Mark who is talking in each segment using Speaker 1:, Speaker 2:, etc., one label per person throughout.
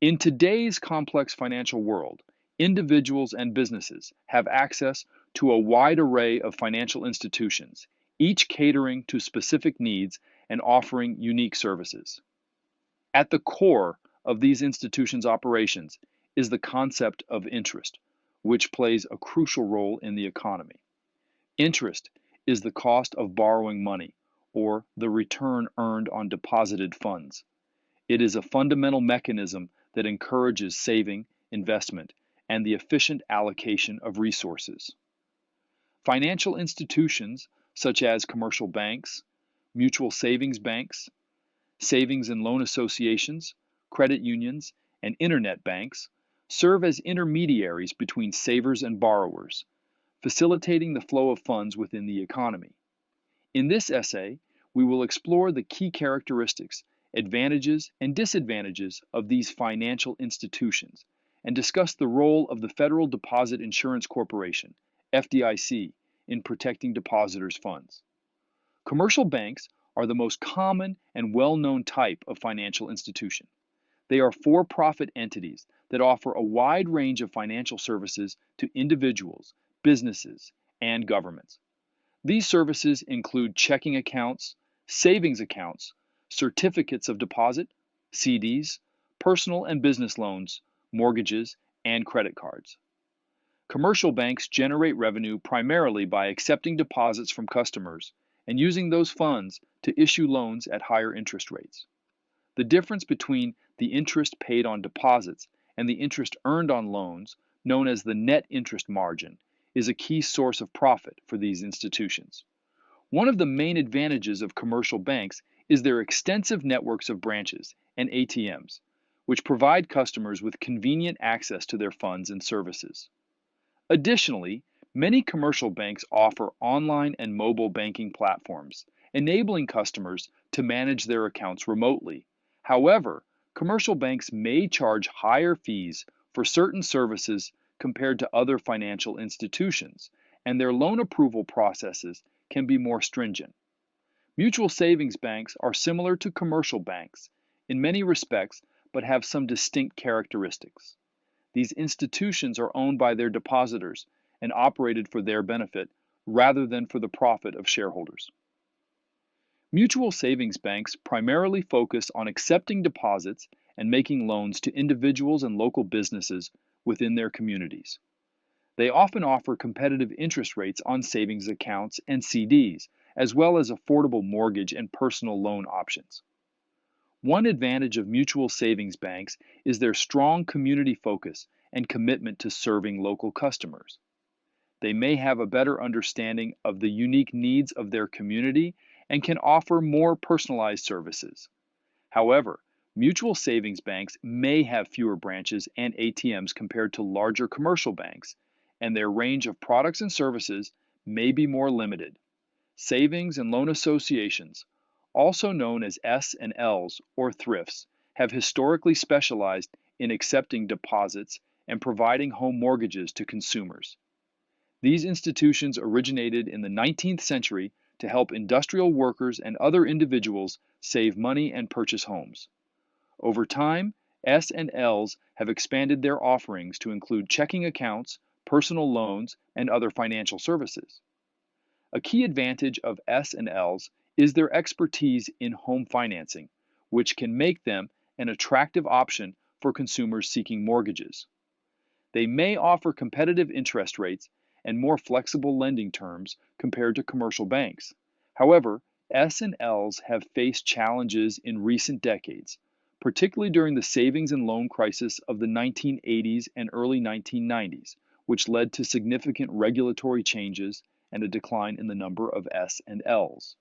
Speaker 1: In today's complex financial world, individuals and businesses have access to a wide array of financial institutions, each catering to specific needs and offering unique services. At the core of these institutions' operations is the concept of interest, which plays a crucial role in the economy. Interest is the cost of borrowing money, or the return earned on deposited funds. It is a fundamental mechanism that encourages saving, investment, and the efficient allocation of resources. Financial institutions such as commercial banks, mutual savings banks, savings and loan associations, credit unions, and internet banks serve as intermediaries between savers and borrowers, facilitating the flow of funds within the economy. In this essay, we will explore the key characteristics, advantages, and disadvantages of these financial institutions and discuss the role of the Federal Deposit Insurance Corporation, FDIC, in protecting depositors' funds. Commercial banks are the most common and well-known type of financial institution. They are for-profit entities that offer a wide range of financial services to individuals, businesses, and governments. These services include checking accounts, savings accounts, certificates of deposit, CDs, personal and business loans, mortgages, and credit cards. Commercial banks generate revenue primarily by accepting deposits from customers and using those funds to issue loans at higher interest rates. The difference between the interest paid on deposits and the interest earned on loans, known as the net interest margin, is a key source of profit for these institutions. One of the main advantages of commercial banks is their extensive networks of branches and ATMs, which provide customers with convenient access to their funds and services. Additionally, many commercial banks offer online and mobile banking platforms, enabling customers to manage their accounts remotely. However, commercial banks may charge higher fees for certain services compared to other financial institutions, and their loan approval processes can be more stringent. Mutual savings banks are similar to commercial banks in many respects, but have some distinct characteristics. These institutions are owned by their depositors and operated for their benefit rather than for the profit of shareholders. Mutual savings banks primarily focus on accepting deposits and making loans to individuals and local businesses within their communities. They often offer competitive interest rates on savings accounts and CDs, as well as affordable mortgage and personal loan options. One advantage of mutual savings banks is their strong community focus and commitment to serving local customers. They may have a better understanding of the unique needs of their community and can offer more personalized services. However, mutual savings banks may have fewer branches and ATMs compared to larger commercial banks, and their range of products and services may be more limited. Savings and loan associations, also known as S&Ls or thrifts, have historically specialized in accepting deposits and providing home mortgages to consumers. These institutions originated in the 19th century to help industrial workers and other individuals save money and purchase homes. Over time, S&Ls have expanded their offerings to include checking accounts, personal loans, and other financial services. A key advantage of S&Ls is their expertise in home financing, which can make them an attractive option for consumers seeking mortgages. They may offer competitive interest rates and more flexible lending terms compared to commercial banks. However, S&Ls have faced challenges in recent decades, particularly during the savings and loan crisis of the 1980s and early 1990s, which led to significant regulatory changes and a decline in the number of S&Ls.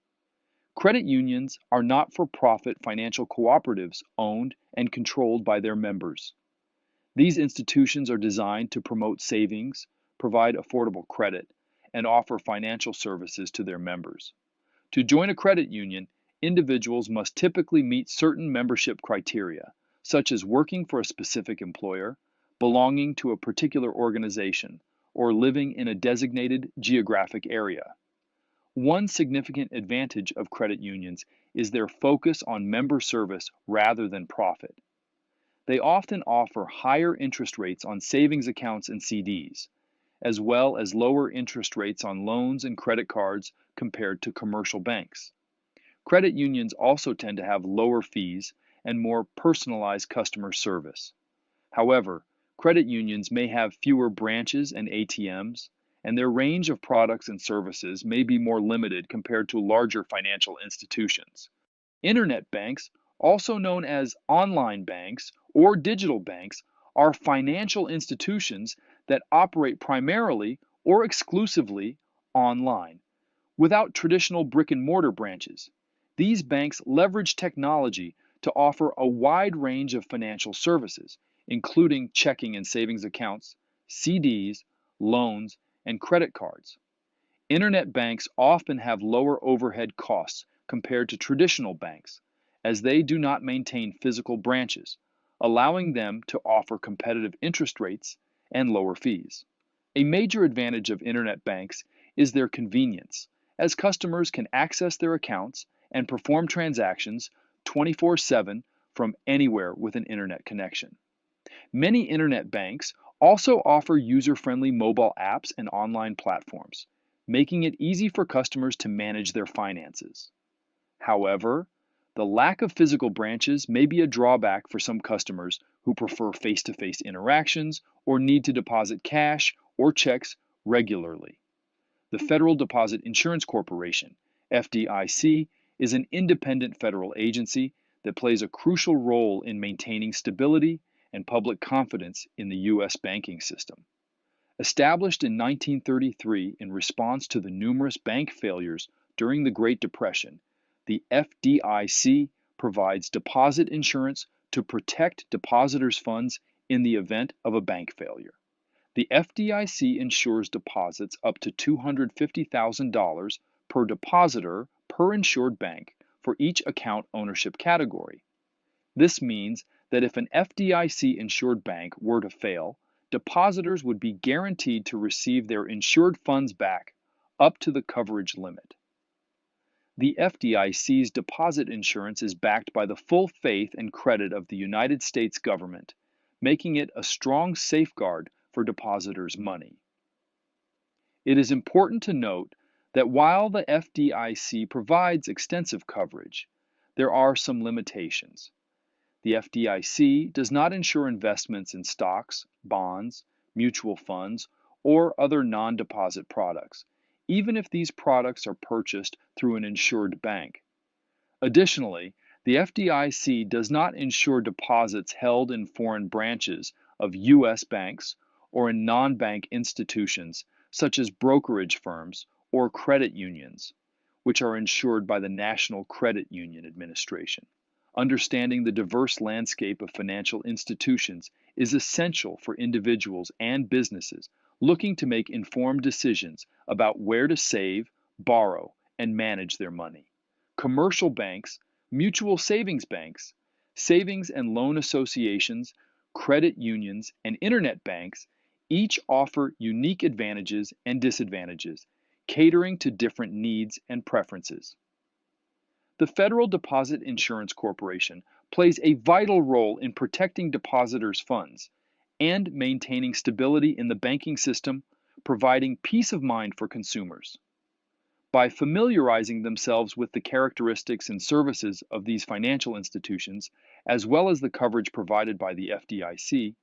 Speaker 1: Credit unions are not-for-profit financial cooperatives owned and controlled by their members. These institutions are designed to promote savings, provide affordable credit, and offer financial services to their members. To join a credit union, individuals must typically meet certain membership criteria, such as working for a specific employer, belonging to a particular organization, or living in a designated geographic area. One significant advantage of credit unions is their focus on member service rather than profit. They often offer higher interest rates on savings accounts and CDs, as well as lower interest rates on loans and credit cards compared to commercial banks. Credit unions also tend to have lower fees and more personalized customer service. However, credit unions may have fewer branches and ATMs, and their range of products and services may be more limited compared to larger financial institutions. Internet banks, also known as online banks or digital banks, are financial institutions that operate primarily or exclusively online, without traditional brick and mortar branches. These banks leverage technology to offer a wide range of financial services, including checking and savings accounts, CDs, loans, and credit cards. Internet banks often have lower overhead costs compared to traditional banks, as they do not maintain physical branches, allowing them to offer competitive interest rates and lower fees. A major advantage of Internet banks is their convenience, as customers can access their accounts and perform transactions 24/7 from anywhere with an Internet connection. Many Internet banks also offer user-friendly mobile apps and online platforms, making it easy for customers to manage their finances. However, the lack of physical branches may be a drawback for some customers who prefer face-to-face interactions or need to deposit cash or checks regularly. The Federal Deposit Insurance Corporation, FDIC, is an independent federal agency that plays a crucial role in maintaining stability and public confidence in the U.S. banking system. Established in 1933 in response to the numerous bank failures during the Great Depression, the FDIC provides deposit insurance to protect depositors' funds in the event of a bank failure. The FDIC insures deposits up to $250,000 per depositor per insured bank for each account ownership category. This means that if an FDIC insured bank were to fail, depositors would be guaranteed to receive their insured funds back up to the coverage limit. The FDIC's deposit insurance is backed by the full faith and credit of the United States government, making it a strong safeguard for depositors' money. It is important to note that while the FDIC provides extensive coverage, there are some limitations. The FDIC does not insure investments in stocks, bonds, mutual funds, or other non-deposit products, even if these products are purchased through an insured bank. Additionally, the FDIC does not insure deposits held in foreign branches of U.S. banks or in non-bank institutions such as brokerage firms or credit unions, which are insured by the National Credit Union Administration. Understanding the diverse landscape of financial institutions is essential for individuals and businesses looking to make informed decisions about where to save, borrow, and manage their money. Commercial banks, mutual savings banks, savings and loan associations, credit unions, and internet banks each offer unique advantages and disadvantages, catering to different needs and preferences. The Federal Deposit Insurance Corporation plays a vital role in protecting depositors' funds and maintaining stability in the banking system, providing peace of mind for consumers. By familiarizing themselves with the characteristics and services of these financial institutions, as well as the coverage provided by the FDIC,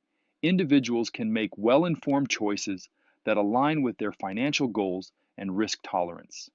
Speaker 1: individuals can make well-informed choices that align with their financial goals and risk tolerance.